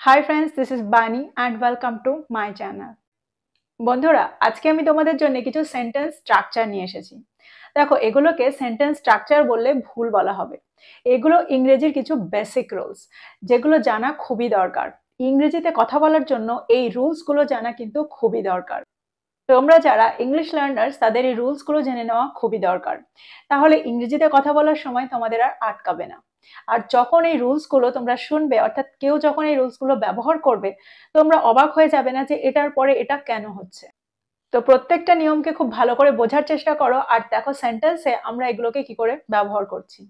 Hi friends, this is Bani and welcome to my channel. বন্ধুরা, আজকে আমি তোমাদের জন্য কিছু সেন্টেন্স স্ট্রাকচার নিয়ে এসেছি। দেখো, এগুলোকে সেন্টেন্স স্ট্রাকচার বললে ভুল বলা হবে। এগুলো ইংরেজির কিছু বেসিক রুলস, যেগুলো জানা খুবই দরকার। ইংরেজিতে কথা বলার জন্য এই রুলসগুলো জানা কিন্তু খুবই দরকার। তোমরা যারা ইংলিশ লার্নার্স তাদের এই রুলসগুলো জেনে নেওয়া খুবই দরকার। তাহলে ইংরেজিতে কথা বলার সময় তোমাদের আর আটকাবে না। আর যখন এই রুলসগুলো তোমরা শুনবে, অর্থাৎ কেউ যখন এই রুলসগুলো ব্যবহার করবে, তোমরা অবাক হয়ে যাবে না যে এটার পরে এটা কেন হচ্ছে। তো প্রত্যেকটা নিয়মকে খুব ভালো করে বোঝার চেষ্টা করো আর দেখো সেন্টেন্সে আমরা এগুলোকে কি করে ব্যবহার করছি।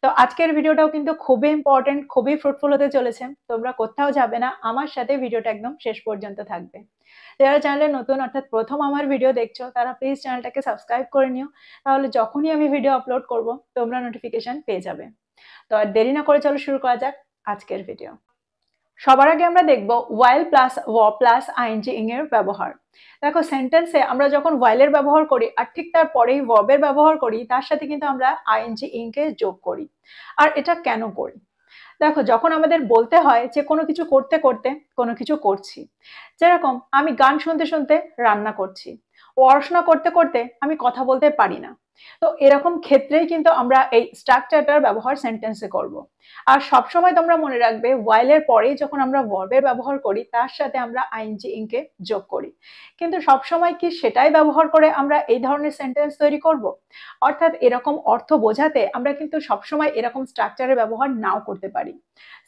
তো আজকের ভিডিওটাও কিন্তু খুবই ইম্পর্টেন্ট, খুবই ফ্রুটফুল হতে চলেছে। তোমরা কোথাও যাবে না, আমার সাথে ভিডিওটা একদম শেষ পর্যন্ত থাকবে। যারা চ্যানেলে নতুন, অর্থাৎ প্রথম আমার ভিডিও দেখছো, তারা প্লিজ চ্যানেলটাকে সাবস্ক্রাইব করে নিও। তাহলে যখনই আমি ভিডিও আপলোড করব তোমরা নোটিফিকেশন পেয়ে যাবে। তো আর দেরি না করে চলো শুরু করা যাক আজকের ভিডিও। সবার আগে আমরা দেখব ওয়াইল plus were plus ING ing এর ব্যবহার। দেখো, সেন্টেন্সে আমরা যখন ওয়াইলের ব্যবহার করি আর ঠিক তারপরেই ভার্বের ব্যবহার করি, তার সাথে কিন্তু আমরা আইএনজি ইং কে যোগ করি। আর এটা কেন করি? দেখো, যখন আমাদের বলতে হয় যে কোনো কিছু করতে করতে কোনো কিছু করছি, যেরকম আমি গান শুনতে শুনতে রান্না করছি, পড়াশোনা করতে করতে আমি কথা বলতে পারি না। তো এরকম ক্ষেত্রেই কিন্তু আমরা এই স্ট্রাকচারটার ব্যবহার সেন্টেন্সে করব। আর সবসময় তোমরা মনে রাখবে, ওয়াইলের পরেই যখন আমরা ভার্বের ব্যবহার করি তার সাথে আমরা আইএনজি ইং কে যোগ করি। কিন্তু সবসময় কি সেটাই ব্যবহার করে আমরা এই ধরনের সেন্টেন্স তৈরি করব? অর্থাৎ এরকম অর্থ বোঝাতে আমরা কিন্তু সবসময় এরকম স্ট্রাকচারের ব্যবহার নাও করতে পারি।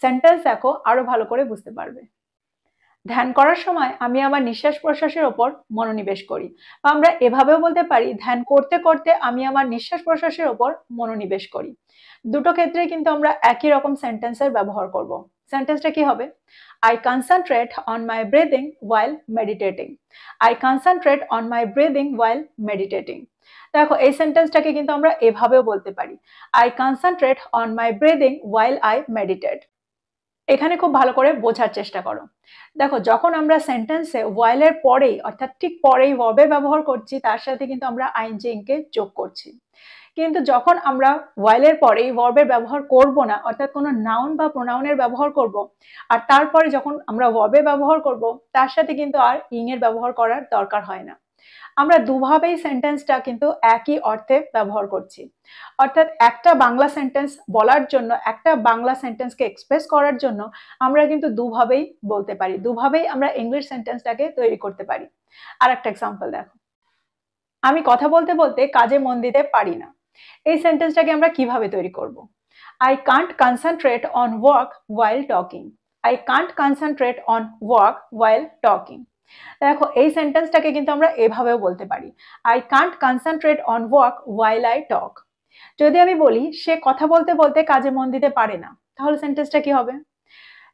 সেন্টেন্স দেখো, আরো ভালো করে বুঝতে পারবে। ধ্যান করার সময় আমি আমার নিঃশ্বাস প্রশ্বাসের ওপর মনোনিবেশ করি, বা আমরা এভাবেও বলতে পারি ধ্যান করতে করতে আমি আমার নিঃশ্বাস প্রশ্বাসের ওপর মনোনিবেশ করি। দুটো ক্ষেত্রে কিন্তু আমরা একই রকম সেন্টেন্সের ব্যবহার করব। সেন্টেন্সটা কি হবে? I concentrate on my breathing while meditating. I concentrate on my breathing while meditating. দেখো, এই সেন্টেন্সটাকে কিন্তু আমরা এভাবেও বলতে পারি, I concentrate on my breathing while I meditate. এখানে খুব ভালো করে বোঝার চেষ্টা করো। দেখো, যখন আমরা সেন্টেন্সে ওয়াইলের পরেই, অর্থাৎ ঠিক পরেই ভার্বের ব্যবহার করছি, তার সাথে কিন্তু আমরা আইএনজি কে যোগ করছি। কিন্তু যখন আমরা ওয়াইলের পরেই ভার্বের ব্যবহার করব না, অর্থাৎ কোনো নাউন বা প্রোনাউনের ব্যবহার করব, আর তারপরে যখন আমরা ভার্বের ব্যবহার করব, তার সাথে কিন্তু আর ইং এর ব্যবহার করার দরকার হয় না। আমরা দুভাবেই সেন্টেন্সটা কিন্তু একই অর্থে ব্যবহার করছি। অর্থাৎ একটা বাংলা সেন্টেন্স বলার জন্য, একটা বাংলা সেন্টেন্সকে এক্সপ্রেস করার জন্য আমরা কিন্তু দুভাবেই বলতে পারি, দুভাবেই আমরা ইংলিশ সেন্টেন্সটাকে তৈরি করতে পারি। আর একটা এক্সাম্পল দেখো, আমি কথা বলতে বলতে কাজে মন দিতে পারি না। এই সেন্টেন্সটাকে আমরা কিভাবে তৈরি করব? I can't concentrate on work while talking. I can't concentrate on work while talking. দেখো, এই সেন্টেন্সটাকে কিন্তু আমরা এভাবেও বলতে পারি, I can't concentrate on work while I talk. যদি আমি বলি সে কথা বলতে বলতে কাজে মন দিতে পারে না, তাহলে সেন্টেন্সটা কি হবে?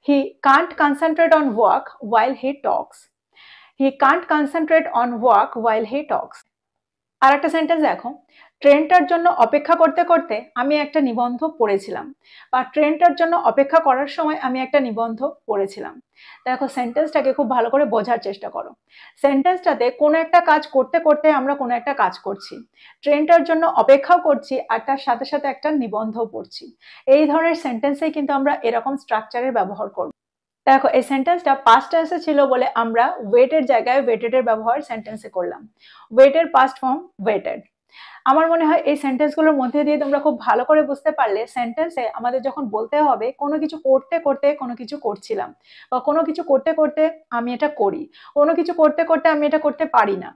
He can't concentrate on work while he talks. He can't concentrate on work while he talks. আর একটা সেন্টেন্স দেখো, ট্রেনটার জন্য অপেক্ষা করতে করতে আমি একটা নিবন্ধ পড়েছিলাম, বা ট্রেনটার জন্য অপেক্ষা করার সময় আমি একটা নিবন্ধ পড়েছিলাম। দেখো, সেন্টেন্সটাকে খুব ভালো করে বোঝার চেষ্টা করো। সেন্টেন্সটাতে কোনো একটা কাজ করতে করতে আমরা কোনো একটা কাজ করছি, ট্রেনটার জন্য অপেক্ষাও করছি, আর তার সাথে সাথে একটা নিবন্ধও পড়ছি। এই ধরনের সেন্টেন্সেই কিন্তু আমরা এরকম স্ট্রাকচারের ব্যবহার করব। দেখো, এই সেন্টেন্সটা পাস্ট টেন্সে ছিল বলে আমরা ওয়েটের জায়গায় ওয়েটেড এর ব্যবহার সেন্টেন্সে করলাম। ওয়েটের পাস্ট ফর্ম ওয়েটেড। আমার মনে হয় এই সেন্টেন্সগুলোর মধ্যে দিয়ে তোমরা খুব ভালো করে বুঝতে পারলে, সেন্টেন্সে আমাদের যখন বলতে হবে কোনো কিছু করতে করতে কোনো কিছু করছিলাম, বা কোনো কিছু করতে করতে আমি এটা করি, কোনো কিছু করতে করতে আমি এটা করতে পারি না,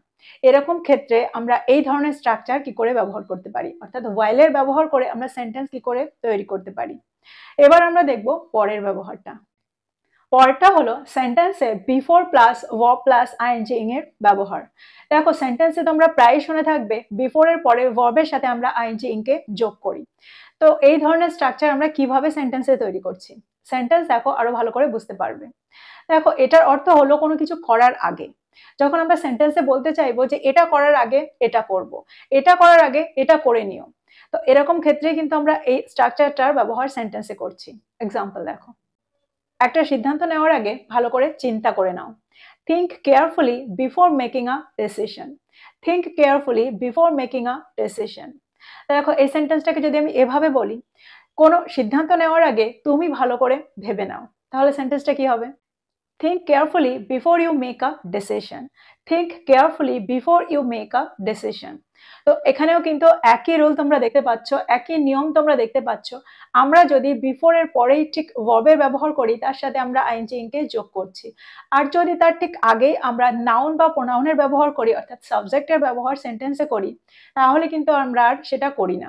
এরকম ক্ষেত্রে আমরা এই ধরনের স্ট্রাকচার কি করে ব্যবহার করতে পারি, অর্থাৎ ওয়াইলের ব্যবহার করে আমরা সেন্টেন্স কি করে তৈরি করতে পারি। এবার আমরা দেখব পরের ব্যবহারটা। পরেরটা হলো সেন্টেন্সে before plus verb plus ING ing এর ব্যবহার। দেখো, সেন্টেন্সে তোমরা প্রায় শুনে থাকবে বিফোর এর পরে ভার্বের সাথে আমরা আইএনজি ইং কে যোগ করি। তো এই ধরনের স্ট্রাকচার আমরা কিভাবে সেন্টেন্সে তৈরি করছি, সেন্টেন্স দেখো আরো ভালো করে বুঝতে পারবে। দেখো, এটার অর্থ হলো কোনো কিছু করার আগে। যখন আমরা সেন্টেন্সে বলতে চাইবো যে এটা করার আগে এটা করব, এটা করার আগে এটা করে নিও, তো এরকম ক্ষেত্রে কিন্তু আমরা এই স্ট্রাকচারটার ব্যবহার সেন্টেন্সে করছি। এক্সাম্পল দেখো, একটা সিদ্ধান্ত নেওয়ার আগে ভালো করে চিন্তা করে নাও। Think carefully before making a decision. Think carefully before making a decision. দেখো, এই সেন্টেন্সটাকে যদি আমি এভাবে বলি, কোনো সিদ্ধান্ত নেওয়ার আগে তুমি ভালো করে ভেবে নাও, তাহলে সেন্টেন্সটা কি হবে? Think carefully before you make a decision. Think carefully before you make a decision. তো এখানেও কিন্তু একই রুল তোমরা দেখতে পাচ্ছ, একই নিয়ম তোমরা দেখতে পাচ্ছ। আমরা যদি বিফোর এর পরেই ঠিক ভার্বের ব্যবহার করি, তার সাথে আমরা আইএনজি কে যোগ করছি। আর যদি তার ঠিক আগেই আমরা নাউন বা প্রোনাউনের ব্যবহার করি, অর্থাৎ সাবজেক্টের ব্যবহার সেন্টেন্সে করি, তাহলে কিন্তু আমরা আর সেটা করি না।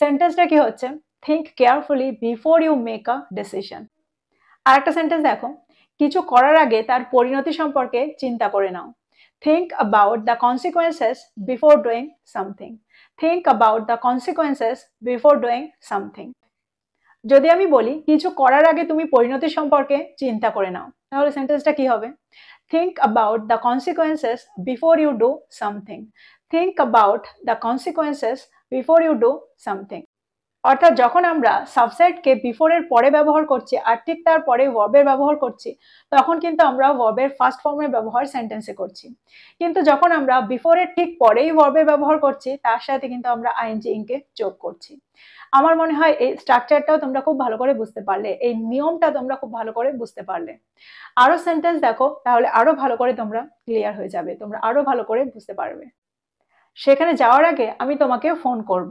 সেন্টেন্সটা কি হচ্ছে? Think carefully before you make a decision. আর একটা সেন্টেন্স দেখো, কিছু করার আগে তার পরিণতি সম্পর্কে চিন্তা করে নাও। Think about the consequences before doing something. Think about the consequences before doing something. যদি আমি বলি কিছু করার আগে তুমি পরিণতি সম্পর্কে চিন্তা করে নাও, তাহলে সেন্টেন্সটা কি হবে? Think about the consequences before you do something. Think about the consequences before you do something. অর্থাৎ যখন আমরা সাবসেটকে বিফোর এর পরে ব্যবহার করছি আর ঠিক তার পরে ভার্বের ব্যবহার করছি, তখন কিন্তু আমরা ভার্বের ফার্স্ট ফর্মের ব্যবহার সেন্টেন্সে করছি। কিন্তু যখন আমরা বিফোর এর ঠিক পরেই ভার্বের ব্যবহার করছি, তার সাথে কিন্তু আমরা আইএনজি কে যোগ করছি। আমার মনে হয় এই স্ট্রাকচারটাও তোমরা খুব ভালো করে বুঝতে পারলে, এই নিয়মটা তোমরা খুব ভালো করে বুঝতে পারলে। আরো সেন্টেন্স দেখো, তাহলে আরো ভালো করে তোমরা ক্লিয়ার হয়ে যাবে, তোমরা আরো ভালো করে বুঝতে পারবে। সেখানে যাওয়ার আগে আমি তোমাকে ফোন করব।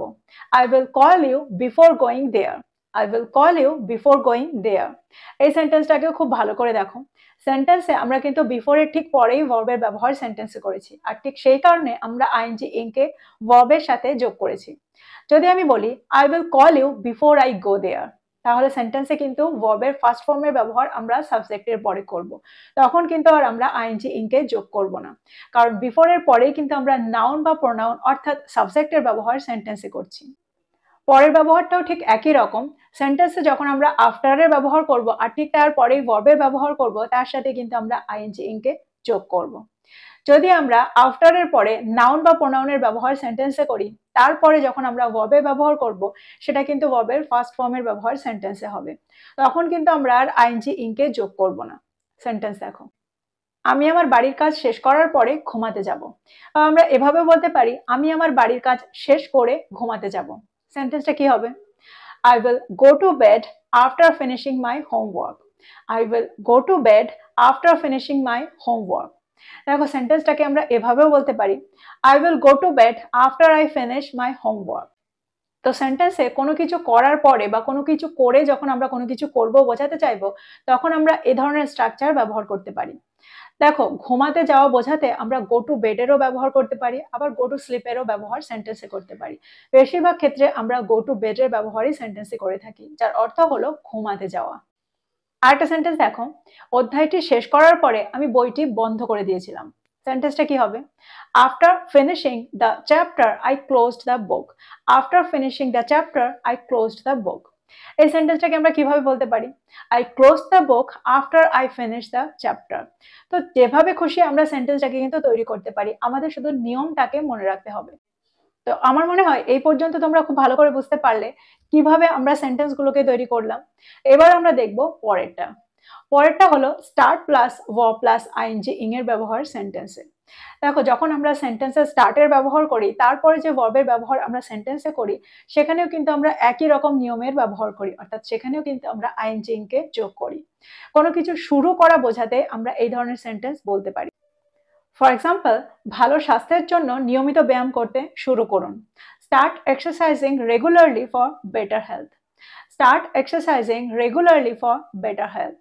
I will call you before going there. I will call you before going there. এই সেন্টেন্সটাকে খুব ভালো করে দেখো। সেন্টেন্সে আমরা কিন্তু বিফোর এর ঠিক পরেই ভার্বের ব্যবহার সেন্টেন্সে করেছি, আর ঠিক সেই কারণে আমরা আইএনজি কে ভার্বের সাথে যোগ করেছি। যদি আমি বলি I will call you before I go there, তাহলে সেন্টেন্সে কিন্তু ভার্বের ফার্স্ট ফর্মের ব্যবহার আমরা সাবজেক্টের পরে করব। তখন কিন্তু আর আমরা আইএনজি কে যোগ করব না, কারণ বিফোর এর পরেই কিন্তু আমরা নাউন বা প্রোনাউন অর্থাৎ সাবজেক্টের ব্যবহার সেন্টেন্সে করছি। পরের ব্যবহারটাও ঠিক একই রকম। সেন্টেন্সে যখন আমরা আফটারের ব্যবহার করব আর ঠিক তার পরেই ভার্বের ব্যবহার করব, তার সাথে কিন্তু আমরা আইএনজি কে যোগ করব। যদি আমরা আফটারের পরে নাউন বা প্রোনাউনের ব্যবহার সেন্টেন্সে করি, তারপরে যখন আমরা ভার্বের ব্যবহার করব, সেটা কিন্তু ভার্বের ফার্স্ট ফর্মের ব্যবহার সেন্টেন্সে হবে। তখন কিন্তু আমরা আর আইএনজি কে যোগ করব না। সেন্টেন্স দেখো, আমি আমার বাড়ির কাজ শেষ করার পরে ঘুমাতে যাব। আমরা এভাবে বলতে পারি আমি আমার বাড়ির কাজ শেষ করে ঘুমাতে যাব। সেন্টেন্সটা কি হবে? I will go to bed after finishing my homework. I will go to bed after finishing my homework. দেখো সেন্টেন্সটাকে আমরা এভাবেও বলতে পারি I will go to bed after I finish my homework. তো সেন্টেন্সে কোনো কিছু করার পরে বা কোনো কিছু করে যখন আমরা কোনো কিছু করব বোঝাতে চাইবো, তখন আমরা এ ধরনের স্ট্রাকচার ব্যবহার করতে পারি। দেখো ঘুমাতে যাওয়া বোঝাতে আমরা গো টু বেডেরও ব্যবহার করতে পারি, আবার গো টু স্লিপেরও ব্যবহার সেন্টেন্সে করতে পারি। বেশিরভাগ ক্ষেত্রে আমরা গো টু বেডের ব্যবহারই সেন্টেন্সে করে থাকি, যার অর্থ হলো ঘুমাতে যাওয়া। আরেকটা সেন্টেন্স দেখো, অধ্যায়টি শেষ করার পরে আমি বইটি বন্ধ করে দিয়েছিলাম। সেন্টেন্সটা কি হবে? After finishing the chapter I closed the book. After finishing the chapter I closed the book. এই সেন্টেন্সটাকে আমরা কিভাবে বলতে পারি? I close the book after I finish the chapter. তো যেভাবে খুশি আমরা সেন্টেন্সটাকে কিন্তু তৈরি করতে পারি, আমাদের শুধু নিয়মটাকে মনে রাখতে হবে। তো আমার মনে হয় এই পর্যন্ত তোমরা খুব ভালো করে বুঝতে পারলে কিভাবে আমরা সেন্টেন্সগুলোকে তৈরি করলাম। এবার আমরা দেখব পরেরটা। পরেরটা হলো start plus verb plus ING এর ব্যবহার সেন্টেন্সে। দেখো যখন আমরা সেন্টেন্সে স্টার্টের ব্যবহার করি, তারপরে যে ভার্বের ব্যবহার আমরা সেন্টেন্সে করি, সেখানেও কিন্তু আমরা একই রকম নিয়মের ব্যবহার করি, অর্থাৎ সেখানেও কিন্তু আমরা আইএনজি কে যোগ করি। কোনো কিছু শুরু করা বোঝাতে আমরা এই ধরনের সেন্টেন্স বলতে পারি। ফর এক্সাম্পল, ভালো স্বাস্থ্যের জন্য নিয়মিত ব্যায়াম করতে শুরু করুন। Start exercising regularly for better health. Start exercising regularly for better health.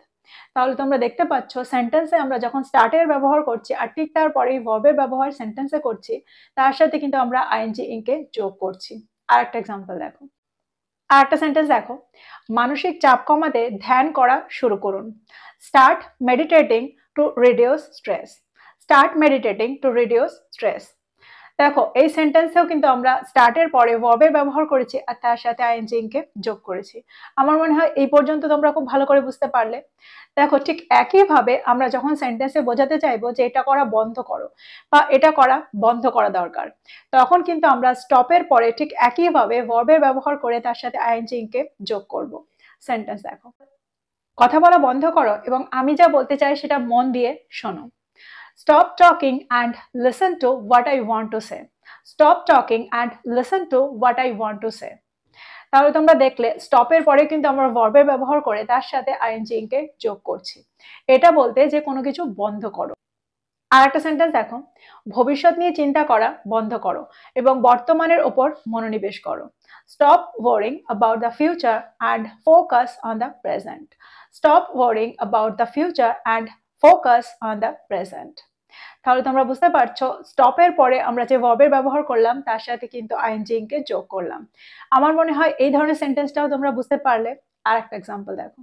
তাহলে তোমরা দেখতে পাচ্ছ সেন্টেন্সে আমরা যখন স্টার্টের ব্যবহার করছি আর ঠিক তারপরেই ভার্বের ব্যবহার সেন্টেন্সে করছি, তার সাথে কিন্তু আমরা আইএনজি কে যোগ করছি। আরেকটা এক্সাম্পল দেখো, আরেকটা সেন্টেন্স দেখো, মানসিক চাপ কমাতে ধ্যান করা শুরু করুন। Start meditating to reduce stress. Start meditating to reduce stress. দেখো এই সেন্টেন্সেও কিন্তু আমরা স্টার্টের পরে ভার্বের ব্যবহার করেছি আর তার সাথে আইএনজি কে যোগ করেছি। আমার মনে হয় এই পর্যন্ত তোমরা খুব ভালো করে বুঝতে পারলে। দেখো ঠিক একইভাবে আমরা যখন সেন্টেন্সে বোঝাতে চাইবো যে এটা করা বন্ধ করো বা এটা করা বন্ধ করা দরকার, তখন কিন্তু আমরা স্টপের পরে ঠিক একইভাবে ভার্বের ব্যবহার করে তার সাথে আইএনজি কে যোগ করব। সেন্টেন্স দেখো, কথা বলা বন্ধ করো এবং আমি যা বলতে চাই সেটা মন দিয়ে শোনো। Stop talking and listen to what I want to say. Stop talking and listen to what I want to say. তাহলে তোমরা দেখলে স্টপের পরে কিন্তু আমরা ভার্বের ব্যবহার করে তার সাথে আইএনজি কে যোগ করছি। এটা বলতে যে কোনো কিছু বন্ধ করো। আর একটা সেন্টেন্স দেখো, ভবিষ্যৎ নিয়ে চিন্তা করা বন্ধ করো এবং বর্তমানের ওপর মনোনিবেশ করো। Stop worrying about the future and focus on the present. Stop worrying about the future and focus on the present. তাহলে তোমরা বুঝতে পারছো স্টপের পরে আমরা যে ভার্বের ব্যবহার করলাম তার সাথে কিন্তু আইএনজি কে যোগ করলাম। আমার মনে হয় এই ধরনের সেন্টেন্সটাও তোমরা বুঝতে পারলে। আর একটা এক্সাম্পল দেখো,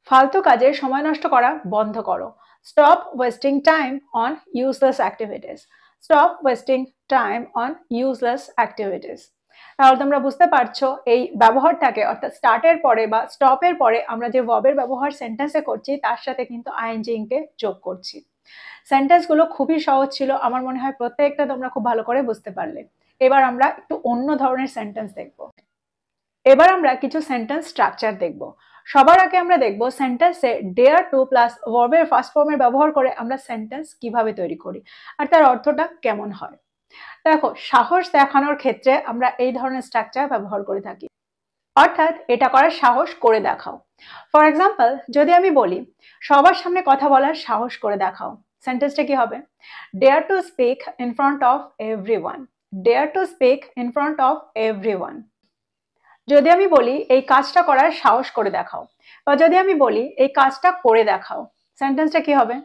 ফালতু কাজে সময় নষ্ট করা বন্ধ করো। Stop wasting time on useless activities. Stop wasting time on useless activities. তাহলে তোমরা বুঝতে পারছো এই ব্যবহারটাকে অর্থাৎ স্টার্টের পরে বা স্টপের পরে আমরা যে ভার্বের ব্যবহার সেন্টেন্সে করছি তার সাথে কিন্তু আইএনজি কে যোগ করছি। সেন্টেন্সগুলো খুবই সহজ ছিল, আমার মনে হয় প্রত্যেকটা তোমরা খুব ভালো করে বুঝতে পারলে। এবার আমরা একটু অন্য ধরনের সেন্টেন্স দেখব। এবার আমরা কিছু সেন্টেন্স স্ট্রাকচার দেখব। সবার আগে আমরা দেখব সেন্টেন্সে ডেয়ার টু প্লাস ভার্বের ফার্স্ট ফর্মের ব্যবহার করে আমরা সেন্টেন্স কিভাবে তৈরি করি আর তার অর্থটা কেমন হয়। দেখো, সাহস দেখানোর ক্ষেত্রে আমরা এই ধরনের স্ট্রাকচার ব্যবহার করে থাকি, অর্থাৎ এটা করার সাহস করে দেখাও। ফর এক্সাম্পল, যদি আমি বলি সবার সামনে কথা বলার সাহস করে দেখাও, সেন্টেন্সটা কি হবে? Dare to speak in front of everyone. Dare to speak in front of everyone. যদি আমি বলি এই কাজটা করার সাহস করে দেখাও, বা যদি আমি বলি এই কাজটা করে দেখাও, সেন্টেন্সটা কি হবে?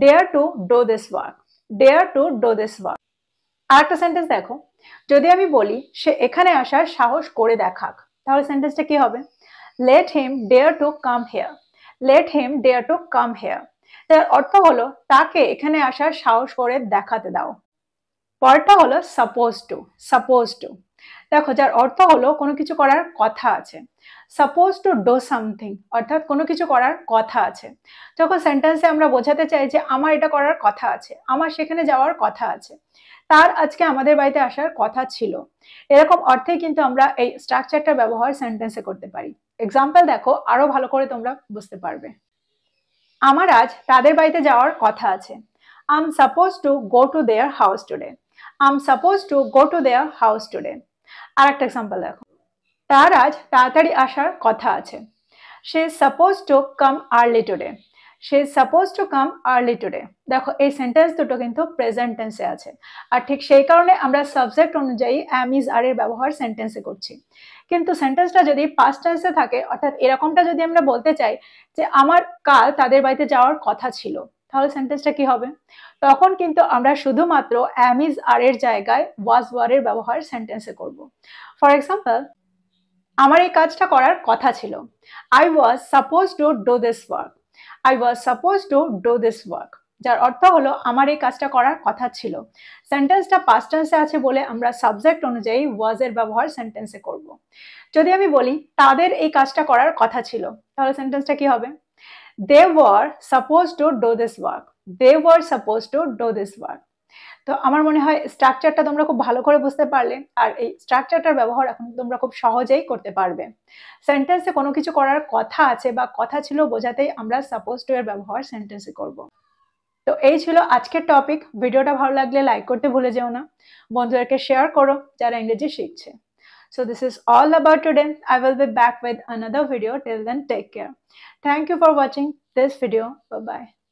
Dare to do this work. Dare to do this work. আর একটা সেন্টেন্স দেখো, যদি আমি বলি সে এখানে আসার সাহস করে দেখাক, তাহলে সেন্টেন্সটা কি হবে? Let him dare to come here. Let him dare to come here. তার অর্থ হলো তাকে এখানে আসার সাহস করে দেখাতে দাও। পরেরটা হলো সাপোজ টু। সাপোজ টু দেখো, যার অর্থ হলো কোনো কিছু করার কথা আছে। সাপোজ টু ডু সামথিং অর্থাৎ কোনো কিছু করার কথা আছে। যখন সেন্টেন্সে আমরা বোঝাতে চাই যে আমার এটা করার কথা আছে, আমার সেখানে যাওয়ার কথা আছে, তার আজকে আমাদের বাড়িতে আসার কথা ছিল, এরকম অর্থে কিন্তু আমরা এই স্ট্রাকচারটা ব্যবহার সেন্টেন্সে করতে পারি। এক্সাম্পল দেখো, আরো ভালো করে তোমরা বুঝতে পারবে। আমার আজ তাদের বাড়িতে যাওয়ার কথা আছে। I'm supposed to go to their house today. I'm supposed to go to their house today. আর একটা এক্সাম্পল দেখো, তার আজ তাড়াতাড়ি আসার কথা আছে। She is supposed to come early today. She is supposed to come early today. দেখো, এই সেন্টেন্স দুটো কিন্তু প্রেজেন্ট টেন্সে আছে, আর ঠিক সেই কারণে আমরা সাবজেক্ট অনুযায়ী am is are এর ব্যবহার সেন্টেন্সে করছি। কিন্তু সেন্টেন্সটা যদি পাস্ট টেন্সে থাকে, অর্থাৎ এরকমটা যদি আমরা বলতে চাই যে আমার কাল তাদের বাড়িতে যাওয়ার কথা ছিল, তাহলে সেন্টেন্সটা কি হবে? তখন কিন্তু আমরা শুধুমাত্র am is are এর জায়গায় was were এর ব্যবহার সেন্টেন্সে করব। ফর এক্সাম্পল, আমার এই কাজটা করার কথা ছিল। I was supposed to do this work. I was supposed to do this work. যার অর্থ হলো আমার এই কাজটা করার কথা ছিল। সেন্টেন্সটা পাস্ট টেন্সে আছে বলে আমরা সাবজেক্ট অনুযায়ী was এর ব্যবহার সেন্টেন্সে করব। যদি আমি বলি তাদের এই কাজটা করার কথা ছিল, তাহলে সেন্টেন্সটা কি হবে? They were supposed to do this work. They were supposed to do this work. তো আমার মনে হয় স্ট্রাকচারটা তোমরা খুব ভালো করে বুঝতে পারলে, আর এই স্ট্রাকচারটার ব্যবহার এখন তোমরা খুব সহজেই করতে পারবে। সেন্টেন্সে কোনো কিছু করার কথা আছে বা কথা ছিল বোঝাতেই আমরা সাপোজ টু এর ব্যবহার সেন্টেন্সে করব। তো এই ছিল আজকের টপিক। ভিডিওটা ভালো লাগলে লাইক করতে ভুলে যেও না, বন্ধুদেরকে শেয়ার করো যারা ইংরেজি শিখছে। So this is all about today. I will be back with another video. Till then, take care. Thank you for watching this video. Bye bye.